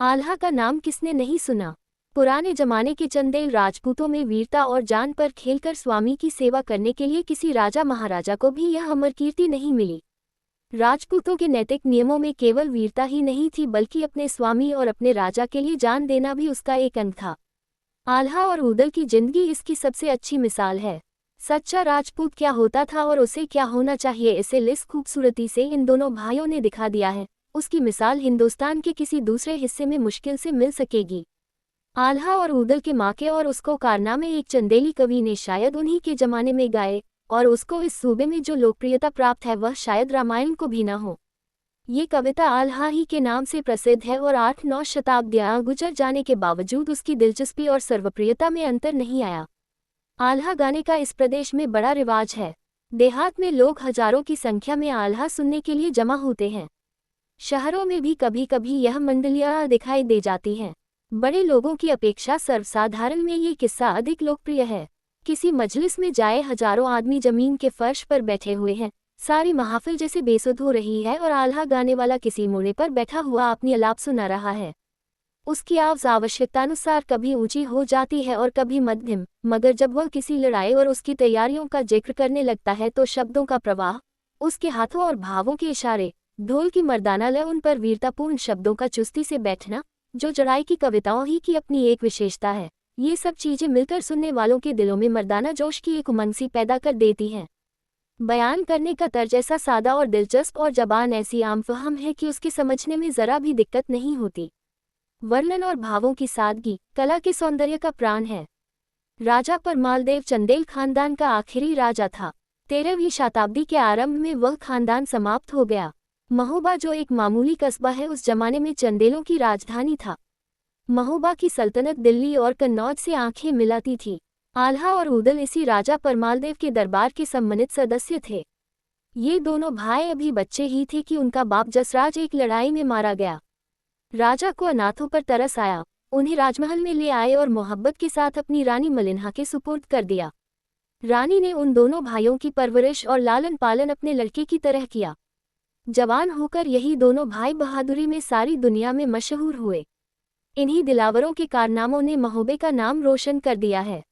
आल्हा का नाम किसने नहीं सुना। पुराने जमाने के चंदेल राजपूतों में वीरता और जान पर खेलकर स्वामी की सेवा करने के लिए किसी राजा महाराजा को भी यह अमर कीर्ति नहीं मिली। राजपूतों के नैतिक नियमों में केवल वीरता ही नहीं थी, बल्कि अपने स्वामी और अपने राजा के लिए जान देना भी उसका एक अंग था। आल्हा और उदल की जिंदगी इसकी सबसे अच्छी मिसाल है। सच्चा राजपूत क्या होता था और उसे क्या होना चाहिए, इसे लिस खूबसूरती से इन दोनों भाइयों ने दिखा दिया है। उसकी मिसाल हिंदुस्तान के किसी दूसरे हिस्से में मुश्किल से मिल सकेगी। आल्हा और उदल के माँ के और उसको कारनामे एक चंदेली कवि ने शायद उन्हीं के जमाने में गाए, और उसको इस सूबे में जो लोकप्रियता प्राप्त है वह शायद रामायण को भी न हो। ये कविता आल्हा ही के नाम से प्रसिद्ध है और 8-9 शताब्दियां गुजर जाने के बावजूद उसकी दिलचस्पी और सर्वप्रियता में अंतर नहीं आया। आल्हा गाने का इस प्रदेश में बड़ा रिवाज है। देहात में लोग हजारों की संख्या में आल्हा सुनने के लिए जमा होते हैं। शहरों में भी कभी कभी यह मंडलियां दिखाई दे जाती हैं। बड़े लोगों की अपेक्षा सर्वसाधारण में ये किस्सा अधिक लोकप्रिय है। किसी मजलिस में जाए हजारों आदमी जमीन के फर्श पर बैठे हुए हैं। सारी महफिल जैसे बेसुध हो रही है और आल्हा गाने वाला किसी मोड़े पर बैठा हुआ अपनी आलाप सुना रहा है। उसकी आवाज़ आवश्यकतानुसार कभी ऊंची हो जाती है और कभी मध्यम, मगर जब वह किसी लड़ाई और उसकी तैयारियों का जिक्र करने लगता है तो शब्दों का प्रवाह, उसके हाथों और भावों के इशारे, ढोल की मर्दाना लय, उन पर वीरतापूर्ण शब्दों का चुस्ती से बैठना, जो चढ़ाई की कविताओं ही की अपनी एक विशेषता है, ये सब चीजें मिलकर सुनने वालों के दिलों में मर्दाना जोश की एक उमंग सी पैदा कर देती हैं। बयान करने का तर्ज ऐसा सादा और दिलचस्प और जबान ऐसी आम फहम है कि उसके समझने में जरा भी दिक्कत नहीं होती। वर्णन और भावों की सादगी कला के सौंदर्य का प्राण है। राजा परमालदेव चंदेल खानदान का आखिरी राजा था। 13वीं शताब्दी के आरंभ में वह खानदान समाप्त हो गया। महोबा, जो एक मामूली कस्बा है, उस जमाने में चंदेलों की राजधानी था। महोबा की सल्तनत दिल्ली और कन्नौज से आंखें मिलाती थी। आल्हा और उदल इसी राजा परमालदेव के दरबार के सम्मानित सदस्य थे। ये दोनों भाई अभी बच्चे ही थे कि उनका बाप जसराज एक लड़ाई में मारा गया। राजा को अनाथों पर तरस आया, उन्हें राजमहल में ले आए और मोहब्बत के साथ अपनी रानी मलिन्हा के सुपुर्द कर दिया। रानी ने उन दोनों भाइयों की परवरिश और लालन पालन अपने लड़के की तरह किया। जवान होकर यही दोनों भाई बहादुरी में सारी दुनिया में मशहूर हुए। इन्हीं दिलावरों के कारनामों ने महोबे का नाम रोशन कर दिया है।